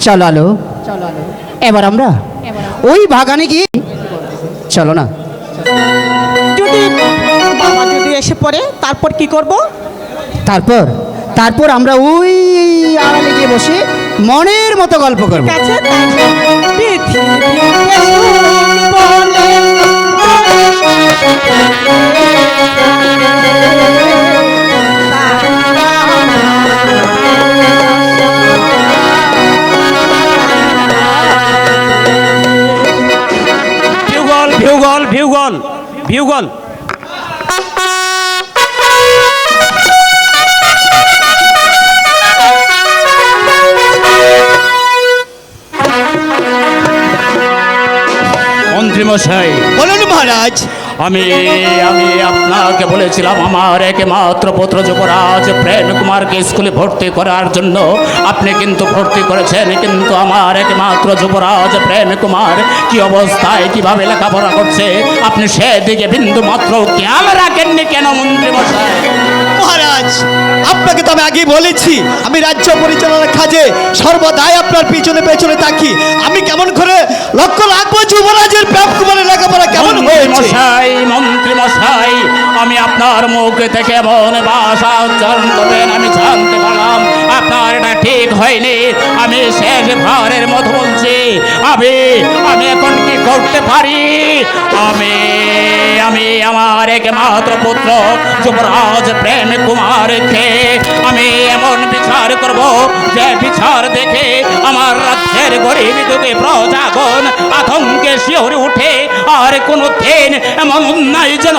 চলো আলো, এবার আমরা ওই বাগানে গিয়ে চলো না। যদি বাবা যদি এসে পড়ে তারপর কি করব? তারপর তারপর আমরা ওই আড়ালে গিয়ে বসে মনের মতো গল্প করবো। ঠিক আছে, পৃথিবীতে সুখ বলে ভিউগল ভিউগল ভিউগল মন্ত্রী মশাই, বলুন মহারাজ। আমি আমি আপনাকে বলেছিলাম আমার একমাত্র পুত্র যুবরাজ প্রেম কুমারকে স্কুলে ভর্তি করার জন্য। আপনি কিন্তু ভর্তি করেছেন, কিন্তু আমার একমাত্র যুবরাজ প্রেম কুমার কি অবস্থায় কিভাবে লেখাপড়া করছে আপনি সেদিকে বিন্দু মাত্র খেয়াল রাখেননি কেন মন্ত্রী মশাই? মহারাজ, আপনাকে তো আমি আগেই বলেছি আমি রাজ্য পরিচালনার কাজে সর্বদাই আপনার পিছনে পেছনে থাকি। আমি কেমন করে লক্ষ্য রাখবো যুবরাজের প্রেম কুমারের লেখাপড়া কেমন হয়েছে? মন্ত্রী মশাই, আমি আপনার মুখ থেকে এমন ভাষা উচ্চারণ করবেন আমি জানতে পারলাম আপনার এটা ঠিক হয়নি। আমি শেষ ভারের মতো বলছি, আমি এখন কি করতে পারি? আমি আমার একমাত্র পুত্র যুবরাজ প্রেম কুমারকে আমি এমন বিচার করব যে বিচার দেখে আমার রাজ্যের গরিব দুঃখী প্রজাগণ আতঙ্কে শিহরে উঠে আর কোনো দিন এমন অন্যায় যেন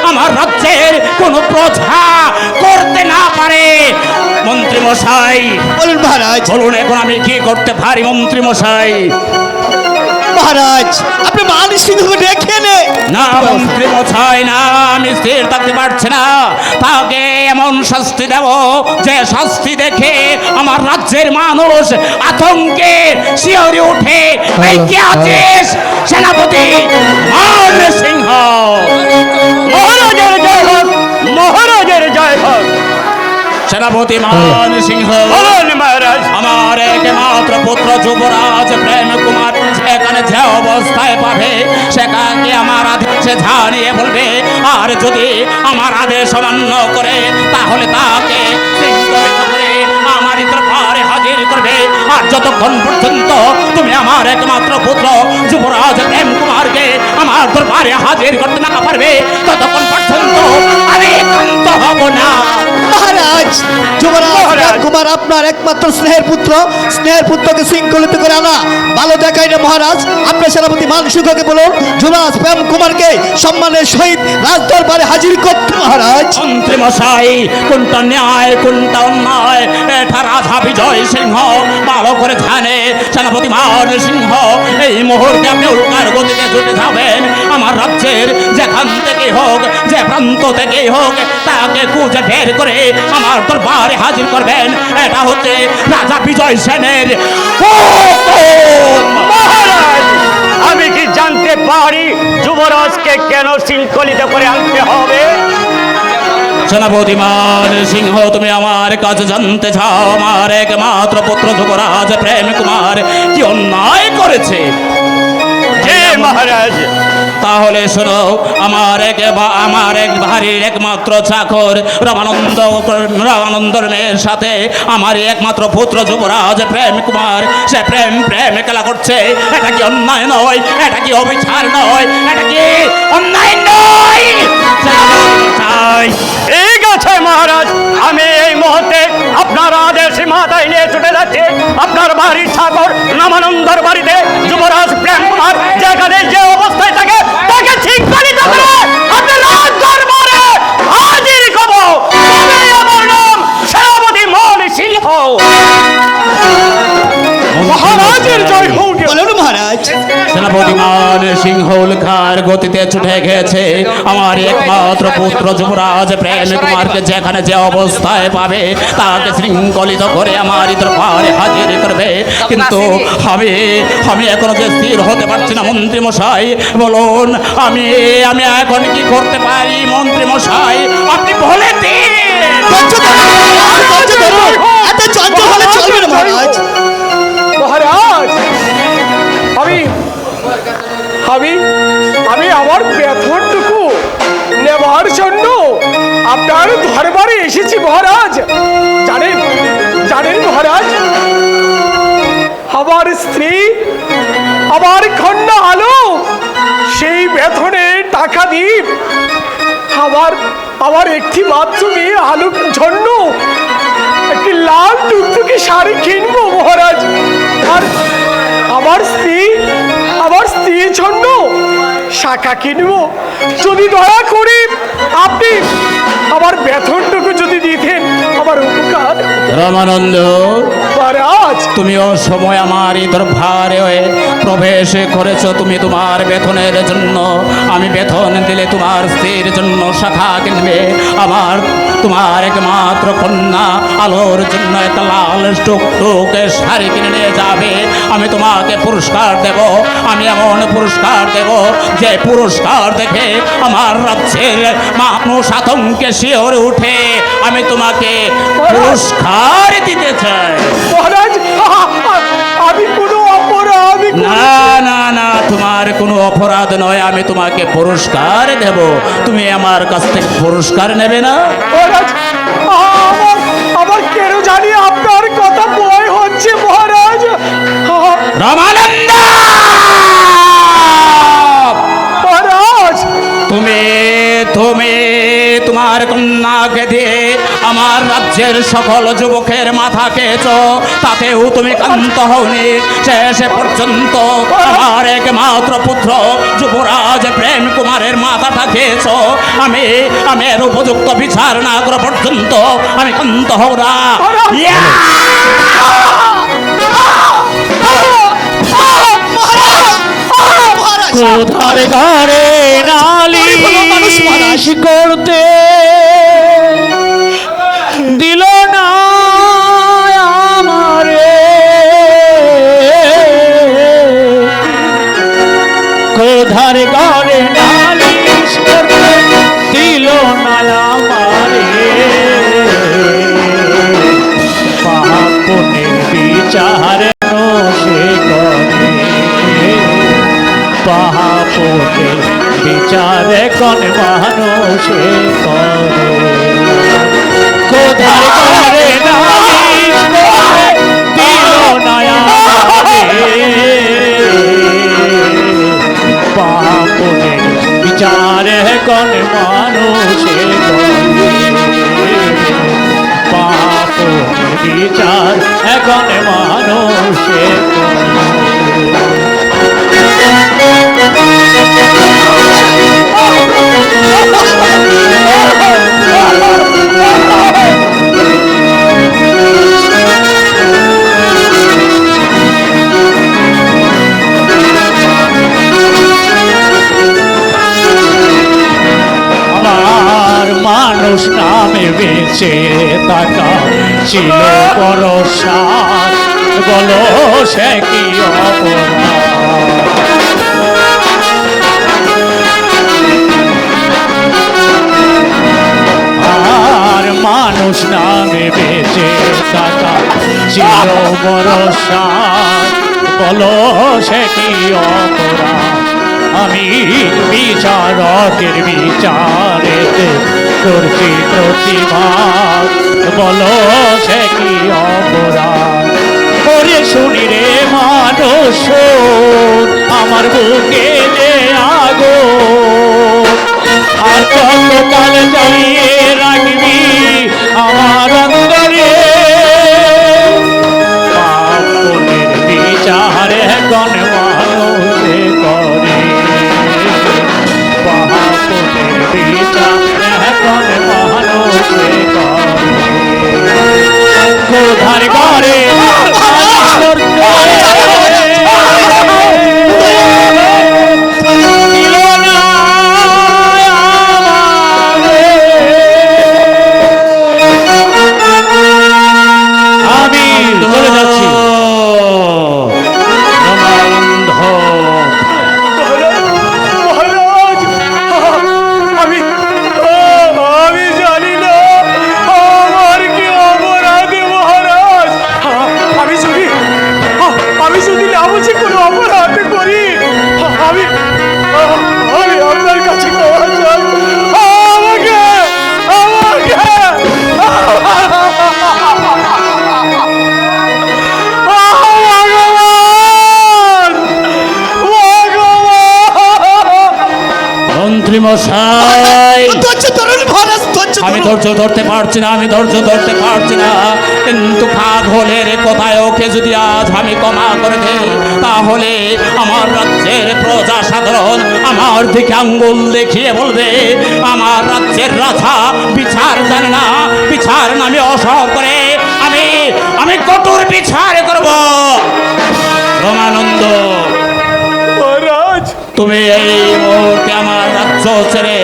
আমার রাজ্যের কোনো প্রজা করতে না পারে। মন্ত্রী মশাই বলুন মহারাজ। বলুন এখন আমি কি করতে পারি মন্ত্রী মশাই? মহারাজ, আপনি মান সিংহকে ডেকে নে। না মন্ত্রী মশাই, না, আমি স্থির থাকতে পারছি না। তাকে এমন শাস্তি দেব যে শাস্তি দেখে আমার রাজ্যের মানুষ আতঙ্কে শিহরে উঠে। এই কে আছিস? সেনাপতি মান সিংহ। মহারাজের জয় হোক, মহারাজের জয় হোক। সেনাপতি মান সিংহ, মহারাজ আমার একমাত্র পুত্র যুবরাজ প্রেম কুমার সেখানে যে অবস্থায় পাবে সেখানে আমার আদেশে জানিয়ে বলবে, আর যদি আমার আদেশ অমান্য করে তাহলে তাকে শৃঙ্খলিত করে আমার দরবারে হাজির করবে। আর যতক্ষণ পর্যন্ত তুমি আমার একমাত্র পুত্র যুবরাজ প্রেম কুমারকে আমার দরবারে হাজির করতে না পারবে ততক্ষণ পর্যন্ত আমি শান্ত হব না। মহারাজ, যুবরাজ প্রেম কুমার আপনার একমাত্র স্নেহের পুত্র, স্নেহের পুত্রকে শৃঙ্খলিত করে আনা ভালো দেখায় না মহারাজ। আপনার সেনাপতি মান সিংহকে বলুন যুবরাজ প্রেম কুমারকে সম্মানের সহিত রাজদরবারে হাজির করতে। মহারাজ মন্ত্রী মশাই, কোনটা ন্যায় কোনটা অন্যায় এটা রাজা বিজয় সিংহ ভালো করে জানে। সেনাপতি মান সিংহ, এই মুহূর্তে আপনি উল্কার গতিতে ছুটে যাবেন আমার রাজ্যের যেখান থেকে হোক, যে প্রান্ত থেকেই হোক, তাকে খুঁজে বের করে আমার দরবারে হাজির করবেন। এটা হচ্ছে রাজা বিজয় সেনের মহারাজ, আমি কি জানতে পারি যুবরাজকে কেন শৃঙ্খলিত করে আনতে হবে? সেনাপতি মান সিংহ, তুমি আমার কাছে জানতে চাও আমার একমাত্র পুত্র যুবরাজ প্রেম কুমার কি অন্যায় করেছে? মহারাজ, তাহলে শোনো, আমার এক ভারীর একমাত্র চাকর রামানন্দর মেয়ের সাথে আমার একমাত্র পুত্র যুবরাজ প্রেম কুমার সে প্রেম খেলা করছে। এটা কি অন্যায় নয়? এটা কি অবিচার নয়? এটা কি অন্যায় নয়? ঠিক আছে মহারাজ, আমি এই মুহূর্তে আপনার আদেশ মাথায় নিয়ে ছুটে যাচ্ছি আপনার বাড়ির ঠাকুর রামানন্দর বাড়িতে যুবরাজ প্রেম কুমার যেখানে যে অবস্থায় থাকে তাকে শৃঙ্খলিত করে আপনার রাজদরবারে হাজির করব। আমার নাম সেনাপতি মান সিংহ। মহারাজের জয় হোক। বলুন মহারাজ। সেনাপতি মান সিংহ উল্কার গতিতে ছুটে গেছে আমার একমাত্র পুত্র যুবরাজ প্রেম কুমারকে যেখানে যে অবস্থায় পাবে তাকে শৃঙ্খলিত করে আমার দরবারে হাজির করবে। কিন্তু আমি এখনো যে স্থির হতে পারছি না মন্ত্রী মশাই। বলুন আমি এখন কি করতে পারি মন্ত্রী মশাই? আপনি বলে দিন। এত চঞ্চল হলে চলবে না মহারাজ। মহারাজ আমি আমি আমার বেতনটুকু নেওয়ার জন্য আপনার দরবারে এসেছি মহারাজ। জানেন জানেন মহারাজ, আমার স্ত্রী, আমার কন্যা আলো সেই বেতনের টাকা দিয়ে আমার একটি মাত্র মেয়ে আলোর জন্য একটি লাল টুকটুকি শাড়ি কিনবো মহারাজ। আর আমার স্ত্রীর জন্য শাখা কিনবো। যদি দয়া করে আপনি আমার বেতনটুকু যদি দিতেন আমার উপকার। রামানন্দ, মহারাজ, তুমিও সময় আমার এই দরবারে প্রবেশ করেছো। তুমি তোমার বেতনের জন্য, আমি বেতন দিলে তোমার স্ত্রীর জন্য শাখা কিনবে, তোমার একমাত্র কন্যা আলোর জন্য একটা লাল টুকটুকে শাড়ি কিনে নিয়ে যাবে। আমি তোমাকে পুরস্কার দেব, আমি এমন পুরস্কার দেব যে পুরস্কার দেখে আমার রাজ্যের মানুষ আতঙ্কে শিওরে উঠে। আমি তোমাকে পুরস্কার দিতে চাই। মহারাজ, আমি কোনো অপরাধ না না না, তোমার কোনো অপরাধ নয়, আমি তোমাকে পুরস্কার দেব। তুমি আমার কাছ থেকে পুরস্কার নেবে না? মহারাজ, আমার কেন জানি আপনার কথা ভয় হচ্ছে মহারাজ। রামানন্দ, মহারাজ, তুমি তোমার কন্যাকে দিয়ে আমার রাজ্যের সকল যুবকের মাথা খেয়েছ, তাতেও তুমি ক্লান্ত হওনি। শেষ পর্যন্ত আমার একমাত্র পুত্র যুবরাজ প্রেম কুমারের মাথাটা খেয়েছ। আমি এর উপযুক্ত বিচার না করা পর্যন্ত আমি ক্লান্ত হও না। কোথার ঘরে নালিশ করতে দিল না আমারে, কোথার ঘরে নালিশ করতে দিল না আমারে, পাপ পুণ্যের বিচার সে করে, পাপের বিচারে কোন মানুষে করে, কোথায় করে নালিশ করে দিল না আমারে, পাপের বিচারে কোন মানুষে করে, পাপের বিচার এখন মানুষে করে। আমার মানুষ নামে বেঁচে থাকা ছিল বড় সার, বলো সে কি অপরাধ। আর মানুষ নামে বেঁচে থাকা ছিল বড় সার, বলো সে কি অপরাধ। আমি বিচারকের বিচারেতে করছি প্রতিবাদ, বলো সে কি অপরাধ। করে শুনি রে মানুষ আমার বুকে যে আগো, আর কতকাল জ্বালিয়ে রাখবি আমার অন্তরে, পাপ পুণ্যের বিচার এখন মানুষে করে, পাপ পুণ্যের বিচার এখন মানুষে করে, কোথার ঘরে দিল না আমারে, মশাই, ধৈর্য ধরুন মহারাজ, ধৈর্য আমি ধরুন। ধৈর্য ধরতে পারছি না, আমি ধৈর্য ধরতে পারছি না। কিন্তু পাগলের কথায় ওকে যদি আজ আমি ক্ষমা করে দেই, তাহলে আমার রাজ্যের প্রজা সাধারণ আমার দিকে আঙ্গুল দেখিয়ে বলবে আমার রাজ্যের রাজা বিচার জানে না, বিচার নামে অসহ করে আমি কঠোর বিচার করব। রমানন্দ, মহারাজ, তুমি এই মুহূর্তে আমার রাজ্য ছেড়ে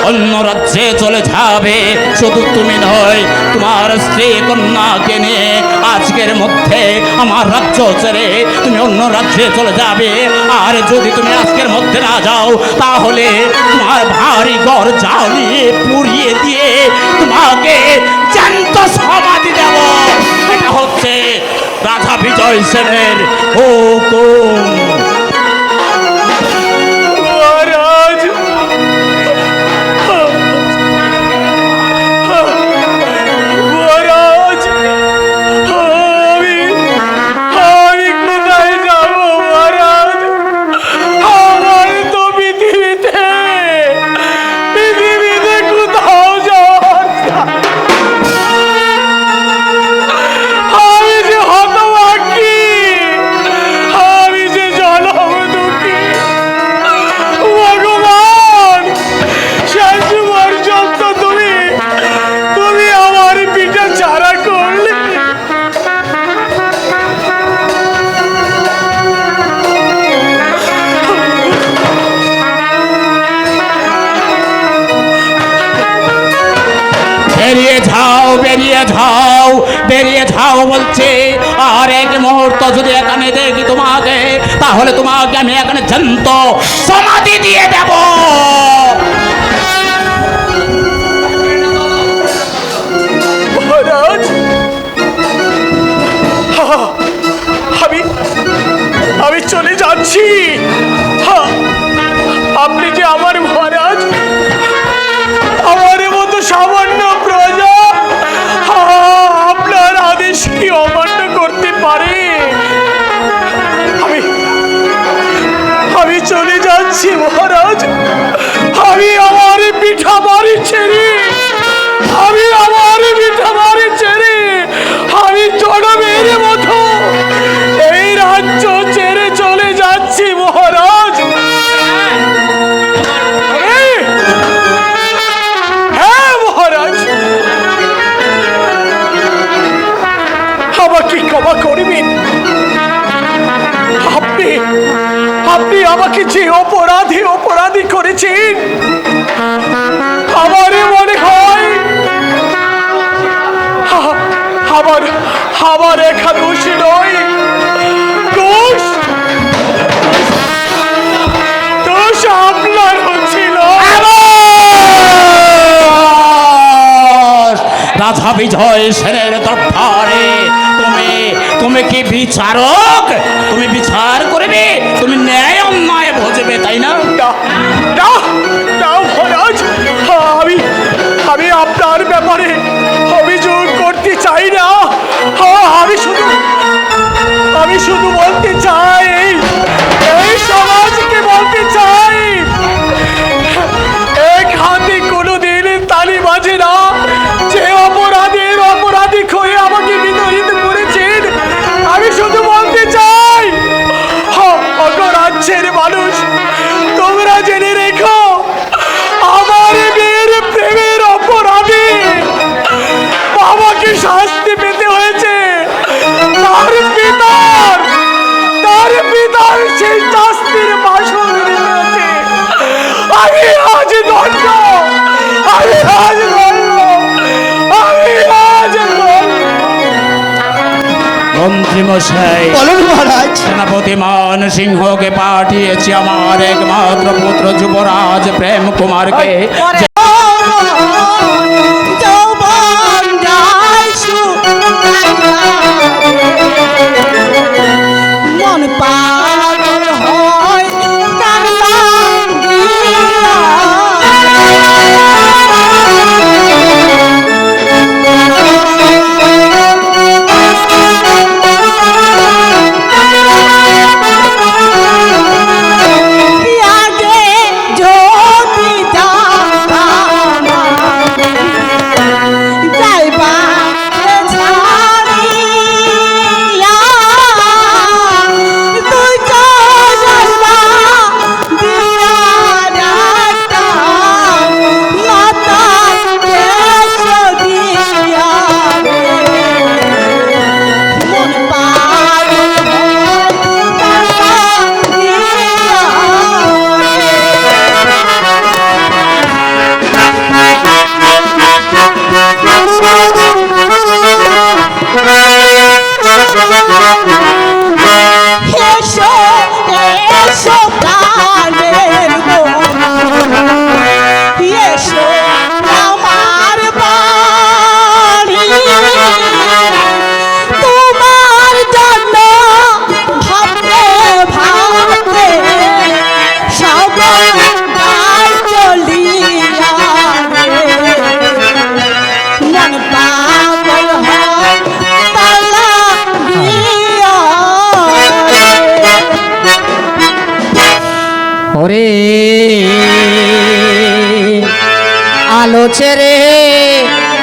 অন্য রাজ্যে চলে যাবে। শুধু তুমি নয়, তোমার স্ত্রী কন্যাকে নিয়ে আজকের মধ্যে আমার রাজ্য ছেড়ে তুমি অন্য রাজ্যে চলে যাবে। আর যদি তুমি আজকের মধ্যে না যাও, তাহলে তোমার ভারী ঘর জ্বালিয়ে পুড়িয়ে দিয়ে তোমাকে জ্যান্ত সমাধি দেব। এটা হচ্ছে রাজা বিজয় সেনের হুকুম। মহারাজ, মহারাজ, আমি কোথায় যাব মহারাজ? আমার তো পৃথিবীতে কোথাও যাওয়ার আমি যে হতভাগী, আমি যে জনম দুঃখী। ভগবান, শেষ পর্যন্ত তুমি আমার পিঠে ছাড়া করলে। বেরিয়ে যাও, বেরিয়ে যাও, বেরিয়ে যাও বলছে। আর এক মুহূর্ত যদি এখানে দেখি তোমাকে, তাহলে তোমাকে আমি এখানে জ্যান্ত সমাধি দিয়ে দেব। মহারাজ, আমি চলে যাচ্ছি। আপনি যে আমার মহারাজ, আমার মতো সামান্য প্রজা আপনার আদেশ কি অমান্য করতে পারে? আমি চলে যাচ্ছি মহারাজ। আমি আমার পিঠা বাড়ি ছেড়ে, আমি জনমের মতো এই রাজ্য ছেড়ে চলে যাচ্ছি মহারাজ। হ্যাঁ মহারাজ, আমাকে ক্ষমা করবেন। আপনি আমাকে যে অপরাধী করেছেন, আমারই মনে হয় আমার একা দোষী নয়, দোষ আপনার হচ্ছিল। রাজা বিজয় সেনের দরবারে তুমি কি বিচারক? তুমি বিচার করবে, তুমি ন্যায় অন্যায় বুঝবে, তাই না? না মহারাজ, আমি আপনার ব্যাপারে অভিযোগ করতে চাই না। আমি শুধু বলতে চাই, এই সমাজকে বলতে চাই, এক হাতে কোনোদিন তালি বাজে না। যে অপরাধী হয়ে আমাকে বিতাড়িত করেছেন, আমি শুধু বলতে চাই, অগরাজ্যের মানুষ, তোমরা জেনে রেখো, আমার মেয়ের প্রেমের অপরাধে বাবাকে শাস্তি পেতে হয়েছে। তার পিতার সেই শাস্তির বাসন রয়েছে। আমি আজ দণ্ড, মন্ত্রী মশাই, বলুন মহারাজ। সেনাপতি মান সিংহকে পাঠিয়েছি আমার একমাত্র পুত্র যুবরাজ প্রেম কুমারকে। যৌবন যায় মন পাগল হয় তার আগে যদি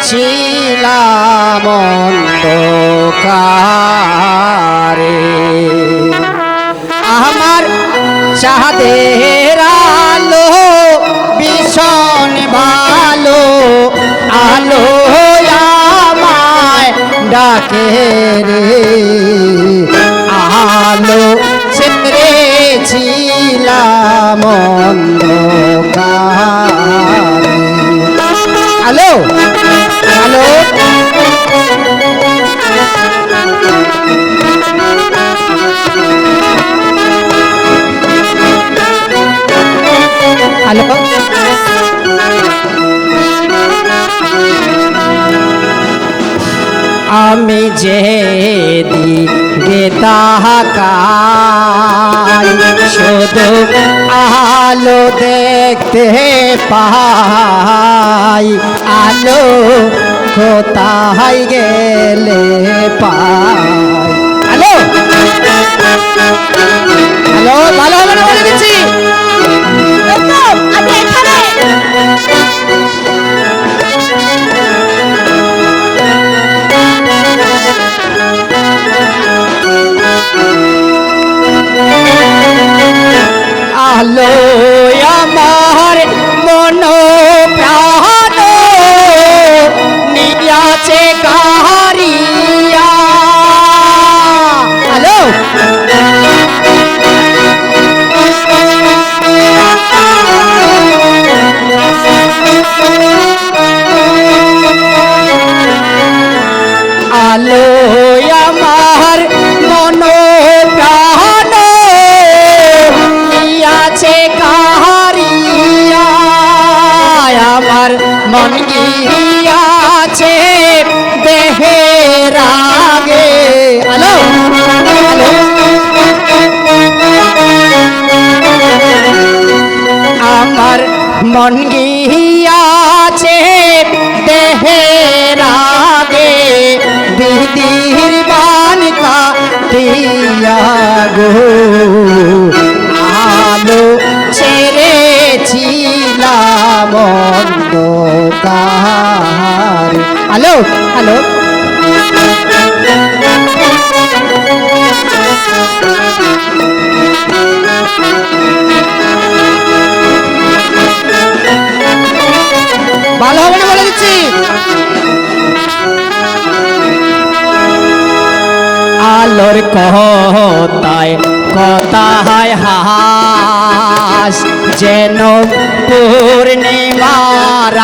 ছিলাম অন্ধকারে আমার চাঁদের আলো ভীষণ ভালো আলো আমায় ডাকে রে আলো ছেড়েছিলাম অন্ধকারে হ্যালো হ্যালো হ্যালো আমি যে দিকে তাকাই শুধু আলো দেখতে পাই আলো কোথায় গেলে পাই হ্যালো হ্যালো ভালো হবে না বলে দিচ্ছি এই তো, আমি এখানে। আলো আমার মন প্রাণ নিয়াছে কাহারিয়া হ্যালো আলো আমার মন প্রাণ আছে কাহারিয়া আমার মন গিয়াছে দেহের আগে হ্যালো আমার মন গিয়াছে দেহের আগে বিধির বান কাটিয়া গো আলো ছেড়েছিলাম অন্ধকার হ্যালো হ্যালো ভালো হবে না বলে দিচ্ছি আলোর কথায় কথায় হাস যেন পূর্ণিমার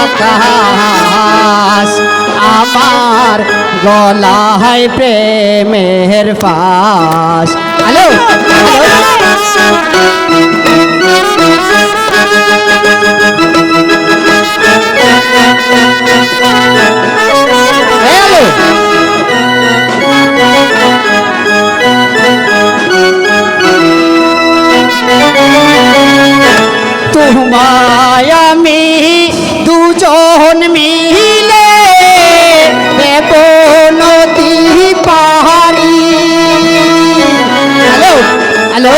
আকাশ আমার গলায় প্রেমের ফাঁস হ্যালো হ্যালো তোমায় আমি দুজন মিলে দেব নদী পাহাড়ি হ্যালো হ্যালো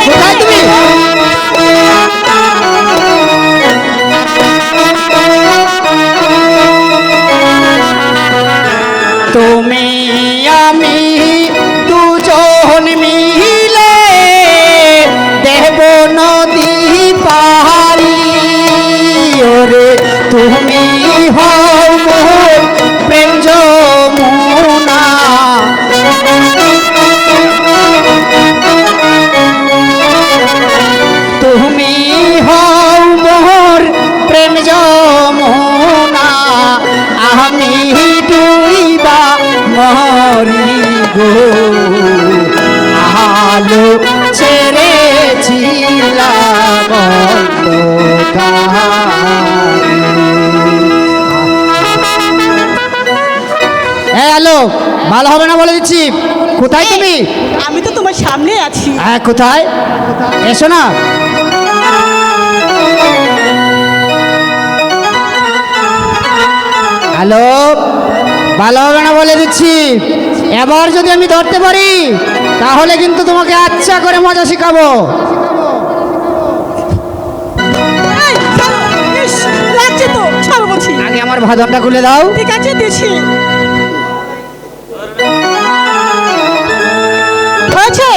কোথায় তুমি তুমি আমি দুজন মিলে দেব নদী পাহাড়ি ওরে তুমি হও মোর প্রেম যমুনা তুমি হও মোর প্রেম যমুনা আমি ডুইবা মরি গো আলো ছেড়েছিলাম হ্যালো ভালো হবে না বলে দিচ্ছি কোথায় তুমি আমি তো তোমার সামনে আছি। হ্যাঁ কোথায় এসো না হ্যালো ভালো হবে না বলে দিচ্ছি এবার যদি আমি ধরতে পারি তাহলে কিন্তু তোমাকে আচ্ছা করে মজা শেখাবো এই, ছাড়ো, ইস, লাগছে তো ছাড়ো বলছি। আগে আমার ভাদনটা খুলে দাও। ঠিক আছে, দিছি। হয়েছে?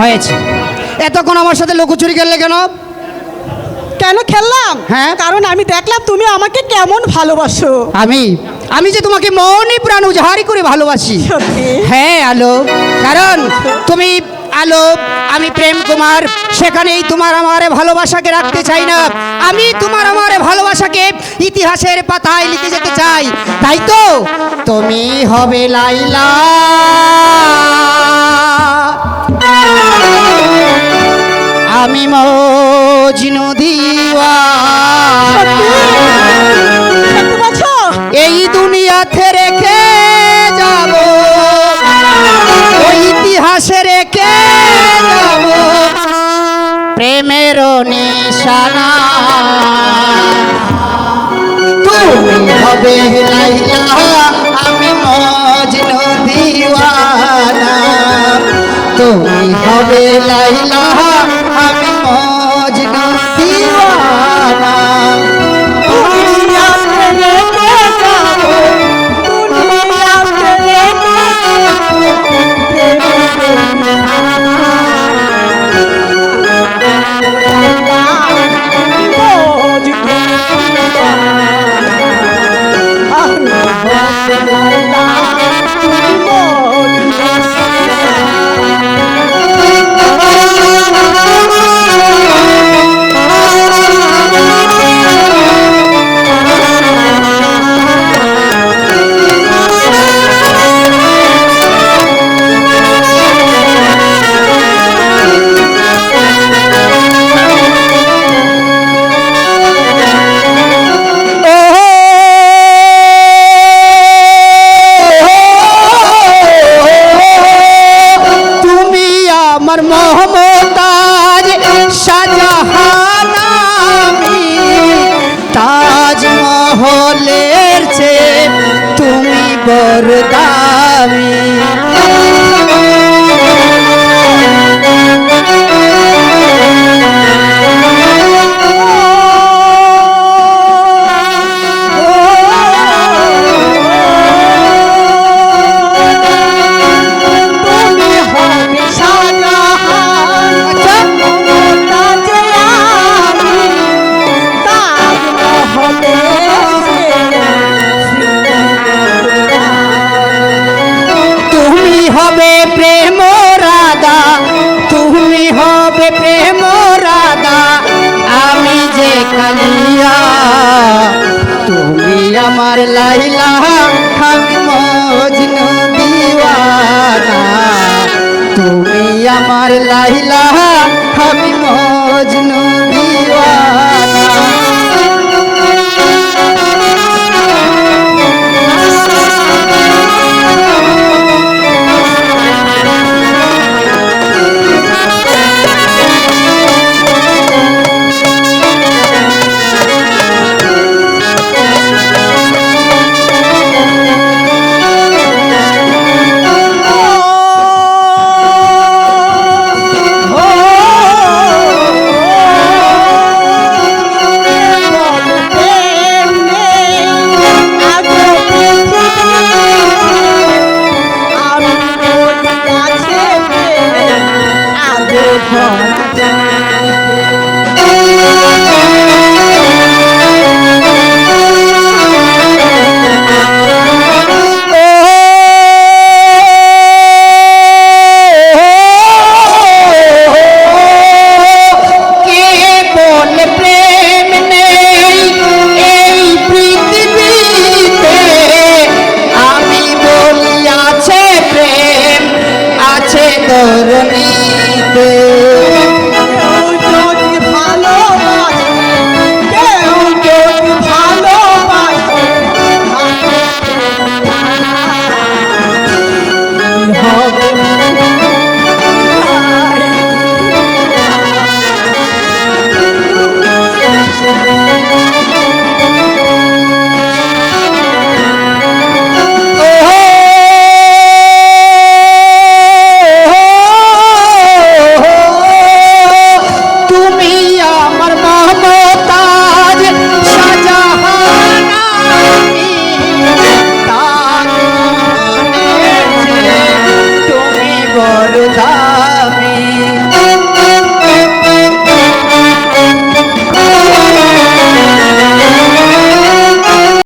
হয়েছে। এতক্ষণ আমার সাথে লুকোচুরি খেললে কেন? কেন খেললাম? হ্যাঁ। কারণ আমি দেখলাম তুমি আমাকে কেমন ভালোবাসো। আমি যে তোমাকে মনে প্রাণ উজাহারি করে ভালোবাসি। সত্যি? হ্যাঁ আলো, কারণ তুমি আলো, আমি প্রেম কুমার, সেখানেই তোমার আমার ভালোবাসাকে রাখতে চাই না। আমি তোমার আমার ভালোবাসাকে ইতিহাসের পাতায় লিখে যেতে চাই। তাই তো তুমি হবে লাইলা, আমি মজনু দিওয়ানা। সত্যি বলছো? এই দুনিয়াতে রেখে যাব, ওই ইতিহাসে রেখে যাব প্রেমের নিশানা। তুমি হবে লাইলা, আমি মজনু দিওয়ানা। তুমি হবে লাইলা, আমি মজনু দিওয়ানা। দুনিয়াতে রেখে যাবো, দুনিয়াতে রেখে তুমি আমার মহমতাজ শাহজাহান, আমি তাজমহলের চেয়ে তুমি বড় দামি। তুমি হবে শাহজাহান, মমতাজে আমি তাজমহলে তুমি হবে প্রেম রাধা, তুমি হবে প্রেম রাধা, আমি যে কালিয়া। তুমি আমার লাইলা, আমি মজনু দিওয়ানা। তুমি আমার লাইলা, আমি